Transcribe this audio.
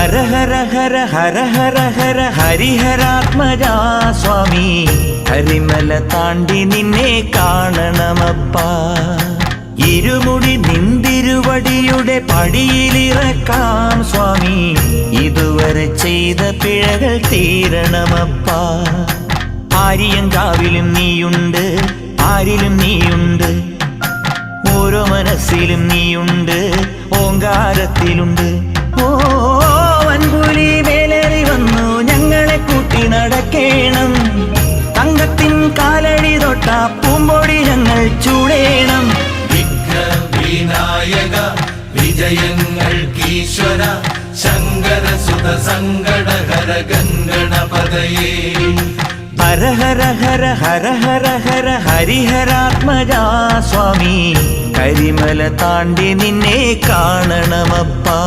ഹര ഹര ഹര ഹര ഹര ഹര ഹരിഹരാത്മജാ സ്വാമി, കരിമല താണ്ടി നിന്നെ കാണണമപ്പാ. ഇരുമുടി നിന്തിരുവടിയുടെ പടിയിലിറക്കാം സ്വാമി, ഇതുവരെ ചെയ്ത പിഴകൾ തീരണമപ്പാ. ആര്യങ്കാവിലും നീയുണ്ട്, ആരിലും നീയുണ്ട്, ഓരോ മനസ്സിലും നീയുണ്ട്, ഓങ്കാരത്തിലുണ്ട്. ഓ വൻപുലി മേലേറി വന്നു ഞങ്ങളെ കൂട്ടി നടക്കേണം, തങ്കത്തിൻ കാലടി തൊട്ട പൂമ്പൊടി ഞങ്ങൾ ചൂടേണം. വിനായക വിജയങ്ങൾക്കീശ്വര ശങ്കര സുത സങ്കടഹര ഗംഗണപതയേ. ഹര ഹര ഹര ഹര ഹര ഹര ഹരിഹരാത്മജാ സ്വാമി, കരിമല താണ്ടി നിന്നെ കാണണമപ്പാ.